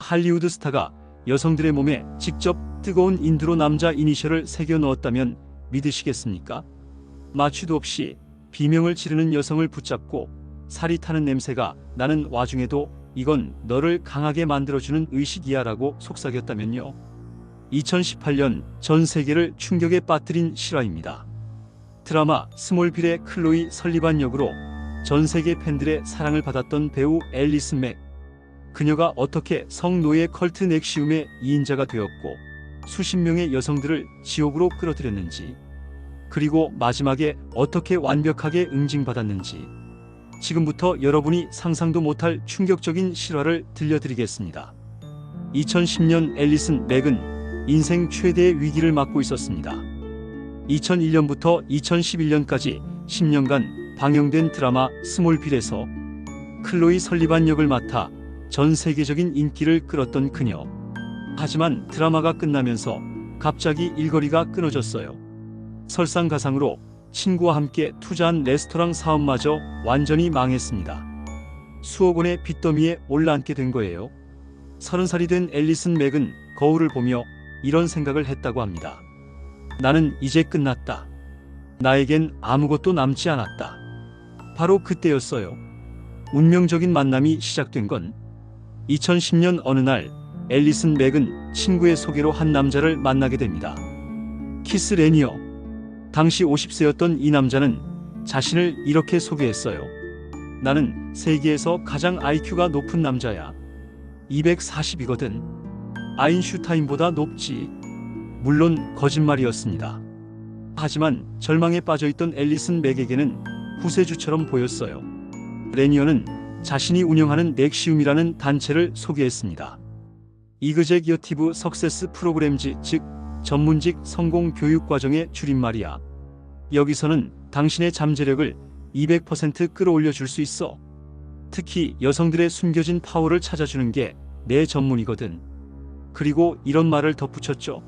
할리우드 스타가 여성들의 몸에 직접 뜨거운 인드로 남자 이니셜을 새겨 넣었다면 믿으시겠습니까? 마취도 없이 비명을 지르는 여성을 붙잡고 살이 타는 냄새가 나는 와중에도 이건 너를 강하게 만들어주는 의식이야 라고 속삭였다면요. 2018년 전 세계를 충격에 빠뜨린 실화입니다. 드라마 스몰빌의 클로이 설리반 역으로 전 세계 팬들의 사랑을 받았던 배우 앨리슨 맥. 그녀가 어떻게 성노예 컬트 넥시움의 2인자가 되었고 수십 명의 여성들을 지옥으로 끌어들였는지, 그리고 마지막에 어떻게 완벽하게 응징받았는지 지금부터 여러분이 상상도 못할 충격적인 실화를 들려드리겠습니다. 2010년 앨리슨 맥은 인생 최대의 위기를 맞고 있었습니다. 2001년부터 2011년까지 10년간 방영된 드라마 스몰빌에서 클로이 설리반 역을 맡아 전 세계적인 인기를 끌었던 그녀. 하지만 드라마가 끝나면서 갑자기 일거리가 끊어졌어요. 설상가상으로 친구와 함께 투자한 레스토랑 사업마저 완전히 망했습니다. 수억 원의 빚더미에 올라앉게 된 거예요. 30살이 된 앨리슨 맥은 거울을 보며 이런 생각을 했다고 합니다. 나는 이제 끝났다. 나에겐 아무것도 남지 않았다. 바로 그때였어요. 운명적인 만남이 시작된 건 2010년 어느 날 앨리슨 맥은 친구의 소개로 한 남자를 만나게 됩니다. 키스 레니어. 당시 50세였던 이 남자는 자신을 이렇게 소개했어요. 나는 세계에서 가장 IQ가 높은 남자야. 240이거든. 아인슈타인보다 높지. 물론 거짓말이었습니다. 하지만 절망에 빠져있던 앨리슨 맥에게는 구세주처럼 보였어요. 레니어는 자신이 운영하는 넥시움이라는 단체를 소개했습니다. 이그제기어티브 석세스 프로그램즈, 즉 전문직 성공 교육 과정의 줄임말이야. 여기서는 당신의 잠재력을 200% 끌어올려 줄 수 있어. 특히 여성들의 숨겨진 파워를 찾아주는 게 내 전문이거든. 그리고 이런 말을 덧붙였죠.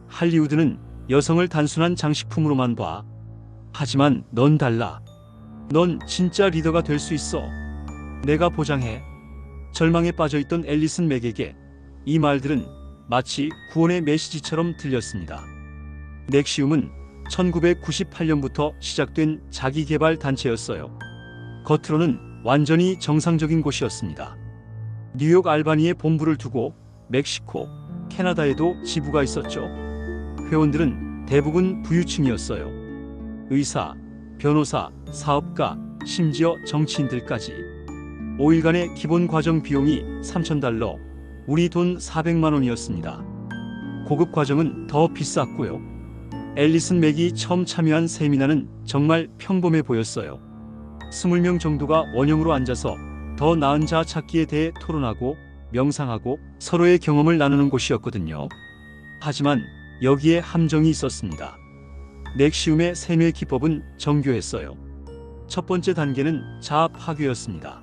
할리우드는 여성을 단순한 장식품으로만 봐. 하지만 넌 달라. 넌 진짜 리더가 될 수 있어. 내가 보장해. 절망에 빠져있던 앨리슨 맥에게 이 말들은 마치 구원의 메시지처럼 들렸습니다. 넥시움은 1998년부터 시작된 자기개발 단체였어요. 겉으로는 완전히 정상적인 곳이었습니다. 뉴욕 알바니에 본부를 두고 멕시코, 캐나다에도 지부가 있었죠. 회원들은 대부분 부유층이었어요. 의사, 변호사, 사업가, 심지어 정치인들까지. 5일간의 기본 과정 비용이 $3,000, 우리 돈 400만 원이었습니다. 고급 과정은 더 비쌌고요. 앨리슨 맥이 처음 참여한 세미나는 정말 평범해 보였어요. 20명 정도가 원형으로 앉아서 더 나은 자 찾기에 대해 토론하고 명상하고 서로의 경험을 나누는 곳이었거든요. 하지만 여기에 함정이 있었습니다. 넥시움의 세뇌 기법은 정교했어요. 첫 번째 단계는 자아 파괴였습니다.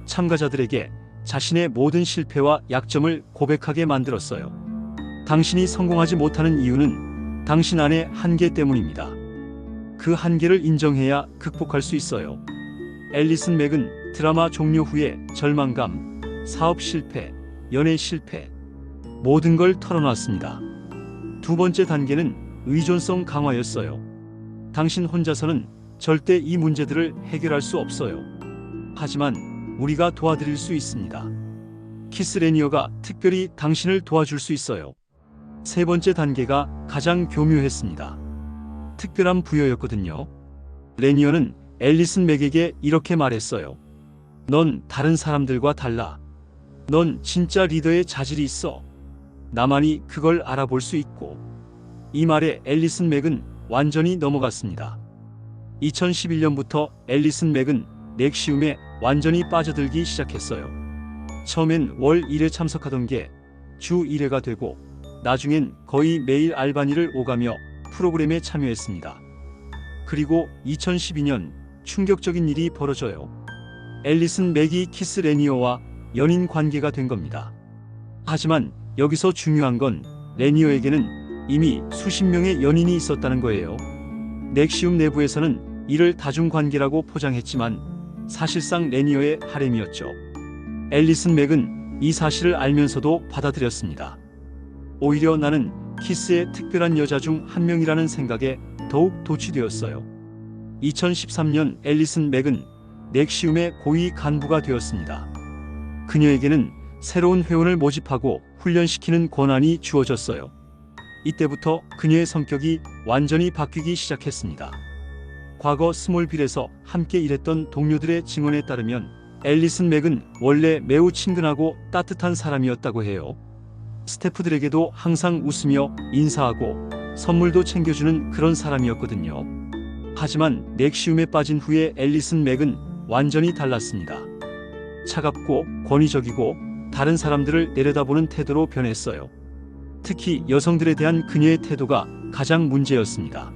참가자들에게 자신의 모든 실패와 약점을 고백하게 만들었어요. 당신이 성공하지 못하는 이유는 당신 안의 한계 때문입니다. 그 한계를 인정해야 극복할 수 있어요. 앨리슨 맥은 드라마 종료 후에 절망감, 사업 실패, 연애 실패, 모든 걸 털어놨습니다. 두 번째 단계는 의존성 강화였어요. 당신 혼자서는 절대 이 문제들을 해결할 수 없어요. 하지만 우리가 도와드릴 수 있습니다. 키스 레니어가 특별히 당신을 도와줄 수 있어요. 세 번째 단계가 가장 교묘했습니다. 특별한 부여였거든요. 레니어는 앨리슨 맥에게 이렇게 말했어요. 넌 다른 사람들과 달라. 넌 진짜 리더의 자질이 있어. 나만이 그걸 알아볼 수 있고. 이 말에 앨리슨 맥은 완전히 넘어갔습니다. 2011년부터 앨리슨 맥은 넥시움에 완전히 빠져들기 시작했어요. 처음엔 월 1회 참석하던 게 주 1회가 되고 나중엔 거의 매일 알바니를 오가며 프로그램에 참여했습니다. 그리고 2012년 충격적인 일이 벌어져요. 앨리슨 맥이 키스 레니어와 연인 관계가 된 겁니다. 하지만 여기서 중요한 건 레니어에게는 이미 수십 명의 연인이 있었다는 거예요. 넥시움 내부에서는 이를 다중관계라고 포장했지만 사실상 레니어의 하렘이었죠. 앨리슨 맥은 이 사실을 알면서도 받아들였습니다. 오히려 나는 키스의 특별한 여자 중 한 명이라는 생각에 더욱 도취되었어요. 2013년 앨리슨 맥은 넥시움의 고위 간부가 되었습니다. 그녀에게는 새로운 회원을 모집하고 훈련시키는 권한이 주어졌어요. 이때부터 그녀의 성격이 완전히 바뀌기 시작했습니다. 과거 스몰빌에서 함께 일했던 동료들의 증언에 따르면 앨리슨 맥은 원래 매우 친근하고 따뜻한 사람이었다고 해요. 스태프들에게도 항상 웃으며 인사하고 선물도 챙겨주는 그런 사람이었거든요. 하지만 넥시움에 빠진 후에 앨리슨 맥은 완전히 달랐습니다. 차갑고 권위적이고 다른 사람들을 내려다보는 태도로 변했어요. 특히 여성들에 대한 그녀의 태도가 가장 문제였습니다.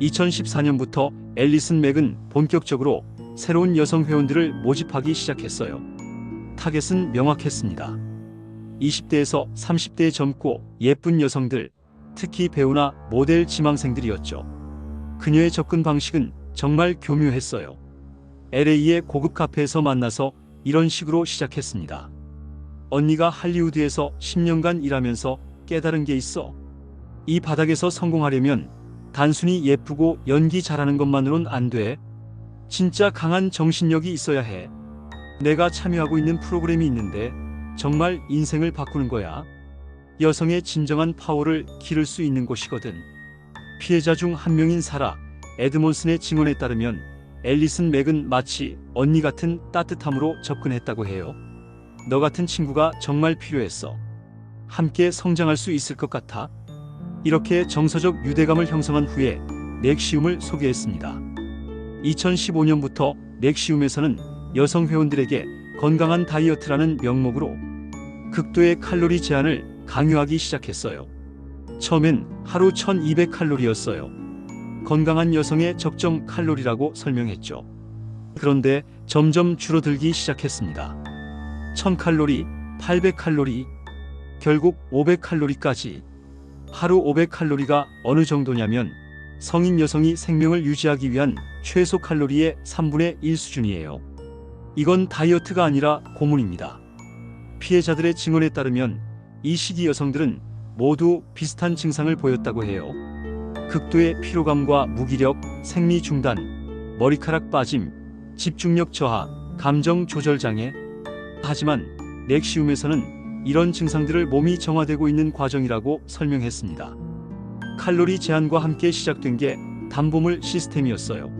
2014년부터 앨리슨 맥은 본격적으로 새로운 여성 회원들을 모집하기 시작했어요. 타겟은 명확했습니다. 20대에서 30대의 젊고 예쁜 여성들, 특히 배우나 모델 지망생들이었죠. 그녀의 접근 방식은 정말 교묘했어요. LA의 고급 카페에서 만나서 이런 식으로 시작했습니다. 언니가 할리우드에서 10년간 일하면서 깨달은 게 있어. 이 바닥에서 성공하려면 단순히 예쁘고 연기 잘하는 것만으론 안 돼. 진짜 강한 정신력이 있어야 해. 내가 참여하고 있는 프로그램이 있는데 정말 인생을 바꾸는 거야. 여성의 진정한 파워를 기를 수 있는 곳이거든. 피해자 중 한 명인 사라 에드몬슨의 증언에 따르면 앨리슨 맥은 마치 언니 같은 따뜻함으로 접근했다고 해요. 너 같은 친구가 정말 필요했어. 함께 성장할 수 있을 것 같아. 이렇게 정서적 유대감을 형성한 후에 넥시움을 소개했습니다. 2015년부터 넥시움에서는 여성 회원들에게 건강한 다이어트라는 명목으로 극도의 칼로리 제한을 강요하기 시작했어요. 처음엔 하루 1200칼로리였어요. 건강한 여성의 적정 칼로리라고 설명했죠. 그런데 점점 줄어들기 시작했습니다. 1000칼로리, 800칼로리, 결국 500칼로리까지. 하루 500칼로리가 어느 정도냐면 성인 여성이 생명을 유지하기 위한 최소 칼로리의 3분의 1 수준이에요. 이건 다이어트가 아니라 고문입니다. 피해자들의 증언에 따르면 이 시기 여성들은 모두 비슷한 증상을 보였다고 해요. 극도의 피로감과 무기력, 생리 중단, 머리카락 빠짐, 집중력 저하, 감정 조절 장애. 하지만 넥시움에서는 이런 증상들을 몸이 정화되고 있는 과정이라고 설명했습니다. 칼로리 제한과 함께 시작된 게 담보물 시스템이었어요.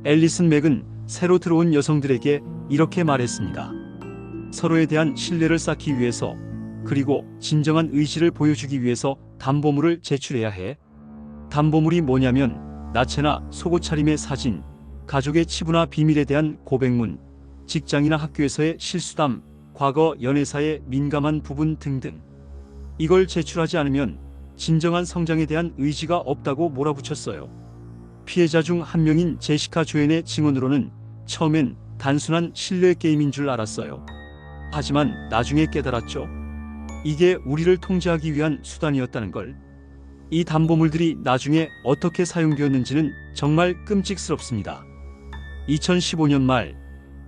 앨리슨 맥은 새로 들어온 여성들에게 이렇게 말했습니다. 서로에 대한 신뢰를 쌓기 위해서, 그리고 진정한 의지를 보여주기 위해서 담보물을 제출해야 해. 담보물이 뭐냐면 나체나 속옷 차림의 사진, 가족의 치부나 비밀에 대한 고백문, 직장이나 학교에서의 실수담, 과거 연애사의 민감한 부분 등등. 이걸 제출하지 않으면 진정한 성장에 대한 의지가 없다고 몰아붙였어요. 피해자 중 한 명인 제시카 조앤의 증언으로는 처음엔 단순한 신뢰 게임인 줄 알았어요. 하지만 나중에 깨달았죠. 이게 우리를 통제하기 위한 수단이었다는 걸. 이 담보물들이 나중에 어떻게 사용되었는지는 정말 끔찍스럽습니다. 2015년 말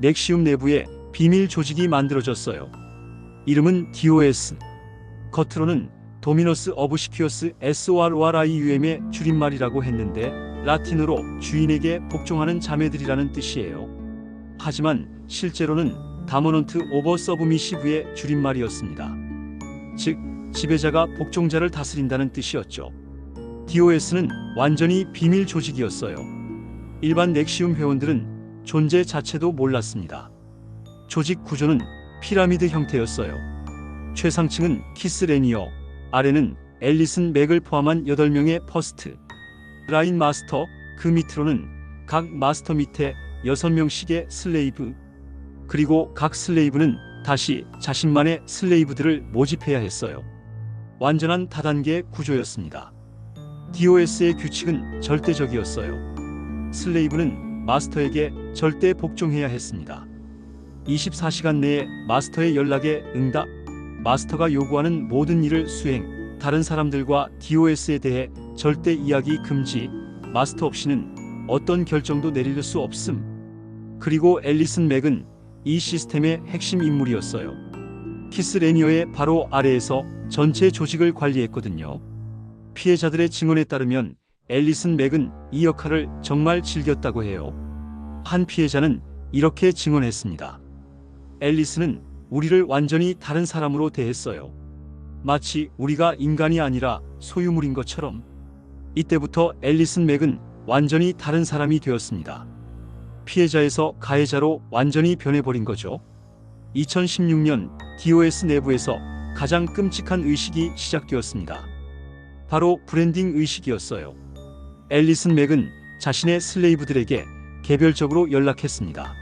넥시움 내부에 비밀 조직이 만들어졌어요. 이름은 DOS. 겉으로는 도미너스 어브시퀴어스 SORORIUM의 줄임말이라고 했는데 라틴어로 주인에게 복종하는 자매들이라는 뜻이에요. 하지만 실제로는 다모넌트 오버 서브미시브의 줄임말이었습니다. 즉, 지배자가 복종자를 다스린다는 뜻이었죠. DOS는 완전히 비밀 조직이었어요. 일반 넥시움 회원들은 존재 자체도 몰랐습니다. 조직 구조는 피라미드 형태였어요. 최상층은 키스 레니어, 아래는 앨리슨 맥을 포함한 8명의 퍼스트 라인 마스터, 그 밑으로는 각 마스터 밑에 6명씩의 슬레이브, 그리고 각 슬레이브는 다시 자신만의 슬레이브들을 모집해야 했어요. 완전한 다단계 구조였습니다. DOS의 규칙은 절대적이었어요. 슬레이브는 마스터에게 절대 복종해야 했습니다. 24시간 내에 마스터의 연락에 응답, 마스터가 요구하는 모든 일을 수행, 다른 사람들과 DOS에 대해 절대 이야기 금지, 마스터 없이는 어떤 결정도 내릴 수 없음. 그리고 앨리슨 맥은 이 시스템의 핵심 인물이었어요. 키스 레니어의 바로 아래에서 전체 조직을 관리했거든요. 피해자들의 증언에 따르면 앨리슨 맥은 이 역할을 정말 즐겼다고 해요. 한 피해자는 이렇게 증언했습니다. 앨리슨은 우리를 완전히 다른 사람으로 대했어요. 마치 우리가 인간이 아니라 소유물인 것처럼. 이때부터 앨리슨 맥은 완전히 다른 사람이 되었습니다. 피해자에서 가해자로 완전히 변해버린 거죠. 2016년 DOS 내부에서 가장 끔찍한 의식이 시작되었습니다. 바로 브랜딩 의식이었어요. 앨리슨 맥은 자신의 슬레이브들에게 개별적으로 연락했습니다.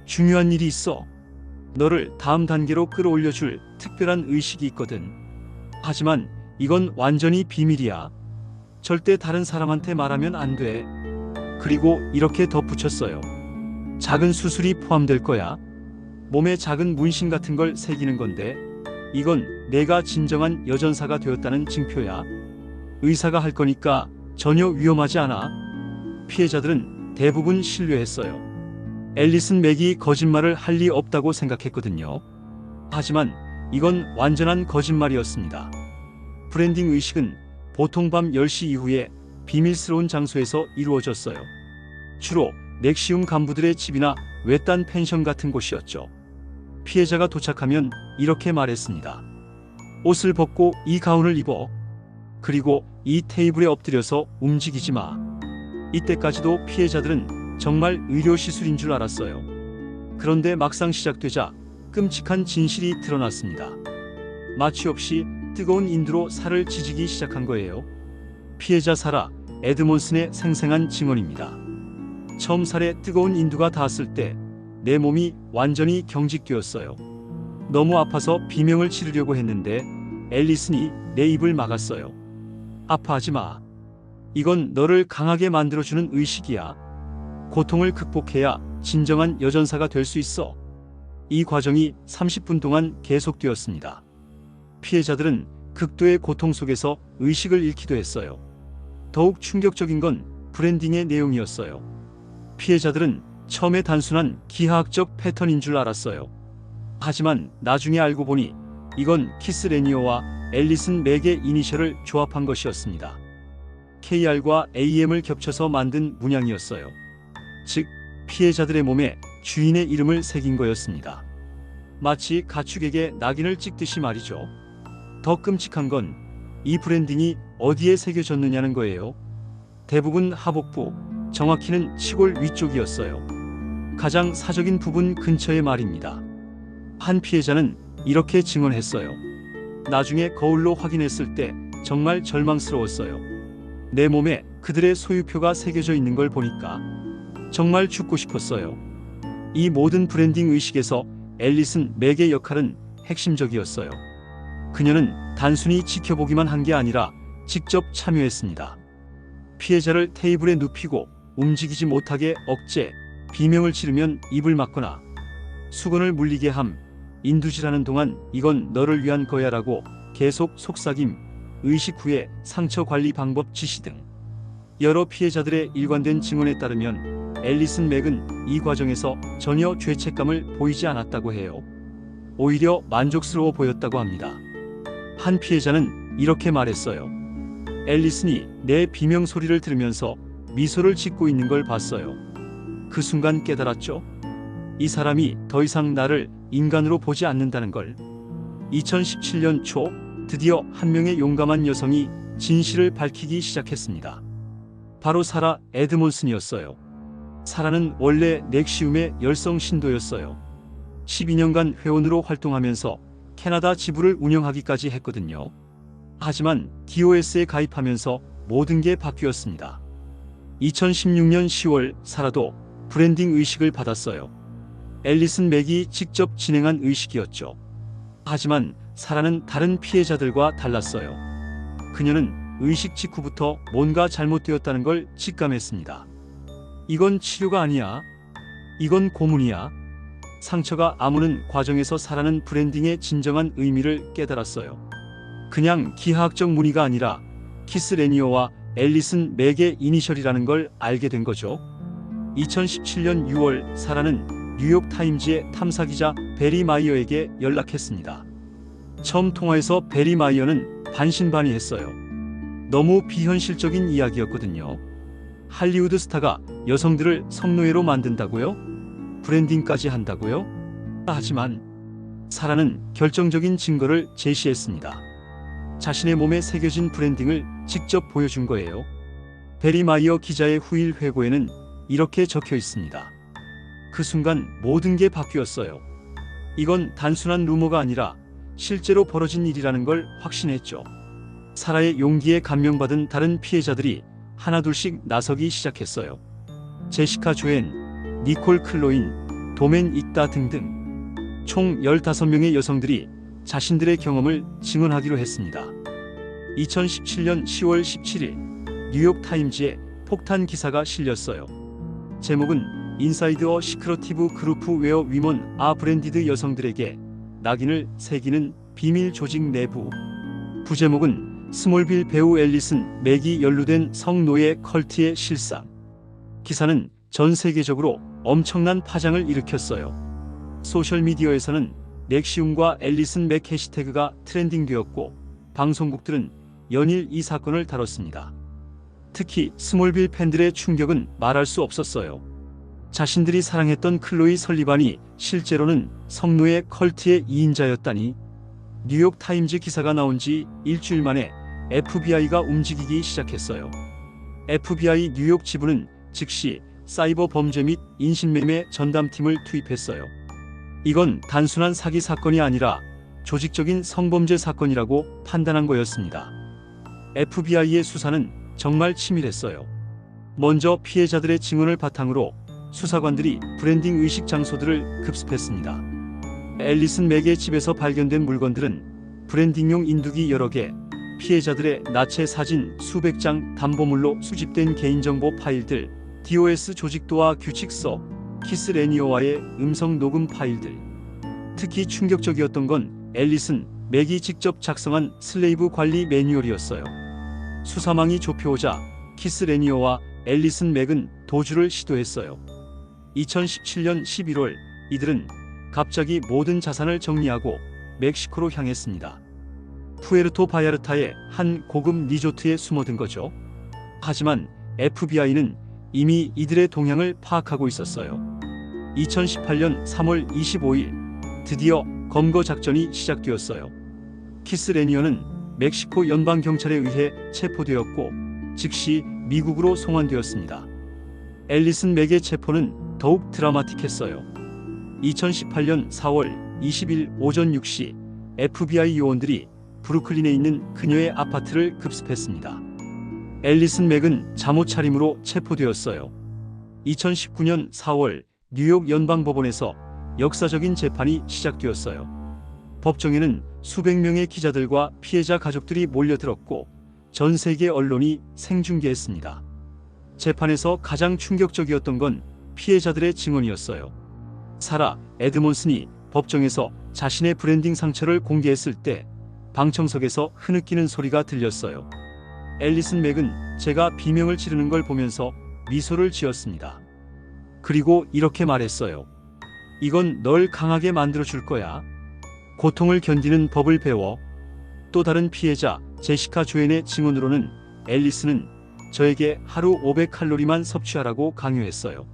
중요한 일이 있어. 너를 다음 단계로 끌어올려줄 특별한 의식이 있거든. 하지만 이건 완전히 비밀이야. 절대 다른 사람한테 말하면 안 돼. 그리고 이렇게 덧붙였어요. 작은 수술이 포함될 거야. 몸에 작은 문신 같은 걸 새기는 건데 이건 내가 진정한 여전사가 되었다는 증표야. 의사가 할 거니까 전혀 위험하지 않아. 피해자들은 대부분 신뢰했어요. 앨리슨 맥이 거짓말을 할 리 없다고 생각했거든요. 하지만 이건 완전한 거짓말이었습니다. 브랜딩 의식은 보통 밤 10시 이후에 비밀스러운 장소에서 이루어졌어요. 주로 넥시움 간부들의 집이나 외딴 펜션 같은 곳이었죠. 피해자가 도착하면 이렇게 말했습니다. 옷을 벗고 이 가운을 입어. 그리고 이 테이블에 엎드려서 움직이지 마. 이때까지도 피해자들은 정말 의료시술인 줄 알았어요. 그런데 막상 시작되자 끔찍한 진실이 드러났습니다. 마취 없이 뜨거운 인두로 살을 지지기 시작한 거예요. 피해자 사라 에드몬슨의 생생한 증언입니다. 처음 살에 뜨거운 인두가 닿았을 때 내 몸이 완전히 경직되었어요. 너무 아파서 비명을 지르려고 했는데 앨리슨이 내 입을 막았어요. 아파하지 마. 이건 너를 강하게 만들어주는 의식이야. 고통을 극복해야 진정한 여전사가 될 수 있어. 이 과정이 30분 동안 계속되었습니다. 피해자들은 극도의 고통 속에서 의식을 잃기도 했어요. 더욱 충격적인 건 브랜딩의 내용이었어요. 피해자들은 처음에 단순한 기하학적 패턴인 줄 알았어요. 하지만 나중에 알고 보니 이건 키스 레니어와 앨리슨 맥의 이니셜을 조합한 것이었습니다. KR과 AM을 겹쳐서 만든 문양이었어요. 즉, 피해자들의 몸에 주인의 이름을 새긴 거였습니다. 마치 가축에게 낙인을 찍듯이 말이죠. 더 끔찍한 건 이 브랜딩이 어디에 새겨졌느냐는 거예요. 대부분 하복부, 정확히는 치골 위쪽이었어요. 가장 사적인 부분 근처의 말입니다. 한 피해자는 이렇게 증언했어요. 나중에 거울로 확인했을 때 정말 절망스러웠어요. 내 몸에 그들의 소유표가 새겨져 있는 걸 보니까 정말 죽고 싶었어요. 이 모든 브랜딩 의식에서 앨리슨 맥의 역할은 핵심적이었어요. 그녀는 단순히 지켜보기만 한 게 아니라 직접 참여했습니다. 피해자를 테이블에 눕히고 움직이지 못하게 억제, 비명을 지르면 입을 막거나 수건을 물리게 함, 인두질하는 동안 이건 너를 위한 거야라고 계속 속삭임, 의식 후에 상처 관리 방법 지시 등 여러 피해자들의 일관된 증언에 따르면 앨리슨 맥은 이 과정에서 전혀 죄책감을 보이지 않았다고 해요. 오히려 만족스러워 보였다고 합니다. 한 피해자는 이렇게 말했어요. 앨리슨이 내 비명 소리를 들으면서 미소를 짓고 있는 걸 봤어요. 그 순간 깨달았죠. 이 사람이 더 이상 나를 인간으로 보지 않는다는 걸. 2017년 초 드디어 한 명의 용감한 여성이 진실을 밝히기 시작했습니다. 바로 사라 에드몬슨이었어요. 사라는 원래 넥시움의 열성 신도였어요. 12년간 회원으로 활동하면서 캐나다 지부를 운영하기까지 했거든요. 하지만 DOS에 가입하면서 모든 게 바뀌었습니다. 2016년 10월 사라도 브랜딩 의식을 받았어요. 앨리슨 맥이 직접 진행한 의식이었죠. 하지만 사라는 다른 피해자들과 달랐어요. 그녀는 의식 직후부터 뭔가 잘못되었다는 걸 직감했습니다. 이건 치료가 아니야. 이건 고문이야. 상처가 아무는 과정에서 사라는 브랜딩의 진정한 의미를 깨달았어요. 그냥 기하학적 무늬가 아니라 키스 레니어와 앨리슨 맥의 이니셜이라는 걸 알게 된 거죠. 2017년 6월 사라는 뉴욕 타임즈의 탐사기자 베리 마이어에게 연락했습니다. 처음 통화에서 베리 마이어는 반신반의했어요. 너무 비현실적인 이야기였거든요. 할리우드 스타가 여성들을 성노예로 만든다고요? 브랜딩까지 한다고요? 하지만 사라는 결정적인 증거를 제시했습니다. 자신의 몸에 새겨진 브랜딩을 직접 보여준 거예요. 베리 마이어 기자의 후일 회고에는 이렇게 적혀 있습니다. 그 순간 모든 게 바뀌었어요. 이건 단순한 루머가 아니라 실제로 벌어진 일이라는 걸 확신했죠. 사라의 용기에 감명받은 다른 피해자들이 하나둘씩 나서기 시작했어요. 제시카 조엔, 니콜 클로인, 도멘 익다 등등 총 15명의 여성들이 자신들의 경험을 증언하기로 했습니다. 2017년 10월 17일 뉴욕 타임즈에 폭탄 기사가 실렸어요. 제목은 인사이드 어 시크러티브 그루프 웨어 위먼 아 브랜디드 여성들에게 낙인을 새기는 비밀 조직 내부. 부제목은 스몰빌 배우 앨리슨 맥이 연루된 성노예 컬트의 실상. 기사는 전 세계적으로 엄청난 파장을 일으켰어요. 소셜미디어에서는 넥시움과 앨리슨 맥 해시태그가 트렌딩되었고 방송국들은 연일 이 사건을 다뤘습니다. 특히 스몰빌 팬들의 충격은 말할 수 없었어요. 자신들이 사랑했던 클로이 설리반이 실제로는 성노예 컬트의 2인자였다니. 뉴욕 타임즈 기사가 나온 지 일주일 만에 FBI가 움직이기 시작했어요. FBI 뉴욕 지부는 즉시 사이버 범죄 및 인신매매 전담팀을 투입했어요. 이건 단순한 사기 사건이 아니라 조직적인 성범죄 사건이라고 판단한 거였습니다. FBI의 수사는 정말 치밀했어요. 먼저 피해자들의 증언을 바탕으로 수사관들이 브랜딩 의식 장소들을 급습했습니다. 앨리슨 맥의 집에서 발견된 물건들은 브랜딩용 인두기 여러 개, 피해자들의 나체 사진 수백 장, 담보물로 수집된 개인정보 파일들, DOS 조직도와 규칙서, 키스 레니어와의 음성 녹음 파일들. 특히 충격적이었던 건 앨리슨 맥이 직접 작성한 슬레이브 관리 매뉴얼이었어요. 수사망이 좁혀오자 키스 레니어와 앨리슨 맥은 도주를 시도했어요. 2017년 11월 이들은 갑자기 모든 자산을 정리하고 멕시코로 향했습니다. 푸에르토 바야르타의 한 고급 리조트에 숨어든 거죠. 하지만 FBI는 이미 이들의 동향을 파악하고 있었어요. 2018년 3월 25일 드디어 검거 작전이 시작되었어요. 키스 레니어는 멕시코 연방경찰에 의해 체포되었고 즉시 미국으로 송환되었습니다. 앨리슨 맥의 체포는 더욱 드라마틱했어요. 2018년 4월 20일 오전 6시 FBI 요원들이 브루클린에 있는 그녀의 아파트를 급습했습니다. 앨리슨 맥은 잠옷 차림으로 체포되었어요. 2019년 4월 뉴욕 연방법원에서 역사적인 재판이 시작되었어요. 법정에는 수백 명의 기자들과 피해자 가족들이 몰려들었고 전 세계 언론이 생중계했습니다. 재판에서 가장 충격적이었던 건 피해자들의 증언이었어요. 사라 에드몬슨이 법정에서 자신의 브랜딩 상처를 공개했을 때 방청석에서 흐느끼는 소리가 들렸어요. 앨리슨 맥은 제가 비명을 지르는 걸 보면서 미소를 지었습니다. 그리고 이렇게 말했어요. 이건 널 강하게 만들어줄 거야. 고통을 견디는 법을 배워. 또 다른 피해자 제시카 조엔의 증언으로는 앨리슨은 저에게 하루 500칼로리만 섭취하라고 강요했어요.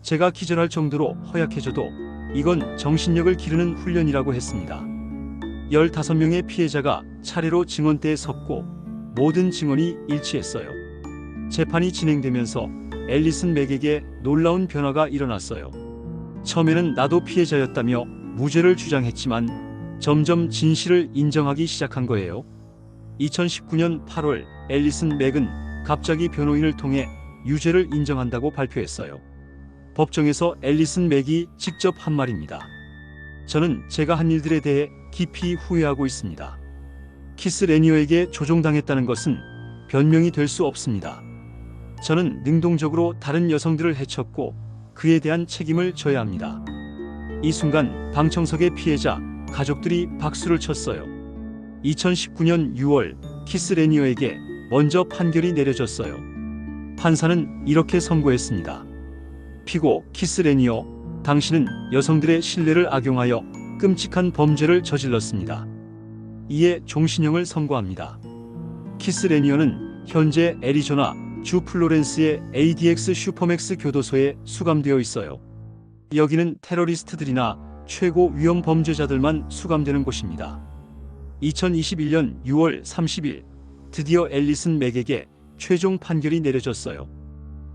제가 기절할 정도로 허약해져도 이건 정신력을 기르는 훈련이라고 했습니다. 15명의 피해자가 차례로 증언대에 섰고 모든 증언이 일치했어요. 재판이 진행되면서 앨리슨 맥에게 놀라운 변화가 일어났어요. 처음에는 나도 피해자였다며 무죄를 주장했지만 점점 진실을 인정하기 시작한 거예요. 2019년 8월 앨리슨 맥은 갑자기 변호인을 통해 유죄를 인정한다고 발표했어요. 법정에서 앨리슨 맥이 직접 한 말입니다. 저는 제가 한 일들에 대해 깊이 후회하고 있습니다. 키스 레니어에게 조종당했다는 것은 변명이 될 수 없습니다. 저는 능동적으로 다른 여성들을 해쳤고 그에 대한 책임을 져야 합니다. 이 순간 방청석의 피해자 가족들이 박수를 쳤어요. 2019년 6월 키스 레니어에게 먼저 판결이 내려졌어요. 판사는 이렇게 선고했습니다. 피고 키스 레니어, 당신은 여성들의 신뢰를 악용하여 끔찍한 범죄를 저질렀습니다. 이에 종신형을 선고합니다. 키스 레니어는 현재 애리조나 주 플로렌스의 ADX 슈퍼맥스 교도소에 수감되어 있어요. 여기는 테러리스트들이나 최고 위험 범죄자들만 수감되는 곳입니다. 2021년 6월 30일 드디어 앨리슨 맥에게 최종 판결이 내려졌어요.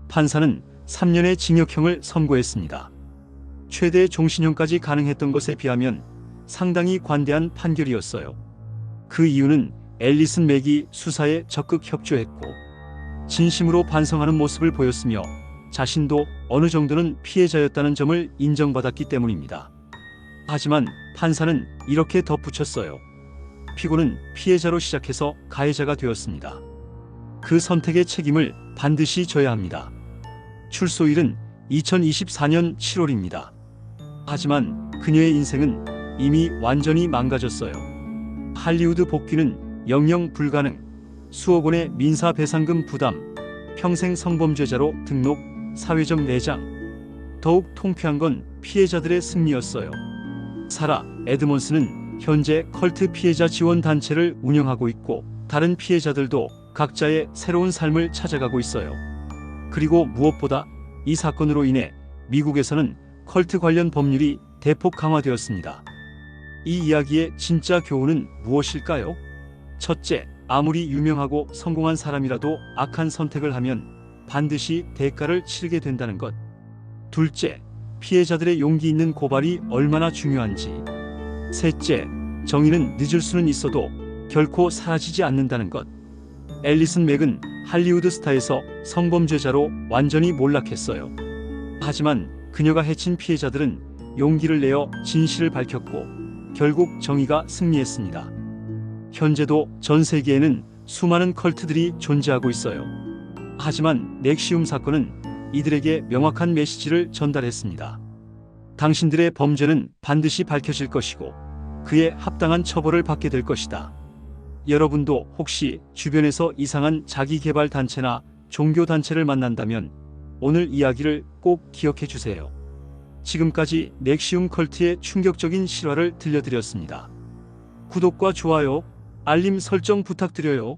판사는 3년의 징역형을 선고했습니다. 최대 종신형까지 가능했던 것에 비하면 상당히 관대한 판결이었어요. 그 이유는 앨리슨 맥이 수사에 적극 협조했고 진심으로 반성하는 모습을 보였으며 자신도 어느 정도는 피해자였다는 점을 인정받았기 때문입니다. 하지만 판사는 이렇게 덧붙였어요. 피고는 피해자로 시작해서 가해자가 되었습니다. 그 선택의 책임을 반드시 져야 합니다. 출소일은 2024년 7월입니다. 하지만 그녀의 인생은 이미 완전히 망가졌어요. 할리우드 복귀는 영영 불가능, 수억 원의 민사 배상금 부담, 평생 성범죄자로 등록, 사회적 내장. 더욱 통쾌한 건 피해자들의 승리였어요. 사라 에드먼스는 현재 컬트 피해자 지원 단체를 운영하고 있고 다른 피해자들도 각자의 새로운 삶을 찾아가고 있어요. 그리고 무엇보다 이 사건으로 인해 미국에서는 컬트 관련 법률이 대폭 강화되었습니다. 이 이야기의 진짜 교훈은 무엇일까요? 첫째, 아무리 유명하고 성공한 사람이라도 악한 선택을 하면 반드시 대가를 치르게 된다는 것. 둘째, 피해자들의 용기 있는 고발이 얼마나 중요한지. 셋째, 정의는 늦을 수는 있어도 결코 사라지지 않는다는 것. 앨리슨 맥은 할리우드 스타에서 성범죄자로 완전히 몰락했어요. 하지만 그녀가 해친 피해자들은 용기를 내어 진실을 밝혔고 결국 정의가 승리했습니다. 현재도 전 세계에는 수많은 컬트들이 존재하고 있어요. 하지만 넥시움 사건은 이들에게 명확한 메시지를 전달했습니다. 당신들의 범죄는 반드시 밝혀질 것이고 그에 합당한 처벌을 받게 될 것이다. 여러분도 혹시 주변에서 이상한 자기개발 단체나 종교 단체를 만난다면 오늘 이야기를 꼭 기억해 주세요. 지금까지 넥시움 컬트의 충격적인 실화를 들려드렸습니다. 구독과 좋아요, 알림 설정 부탁드려요.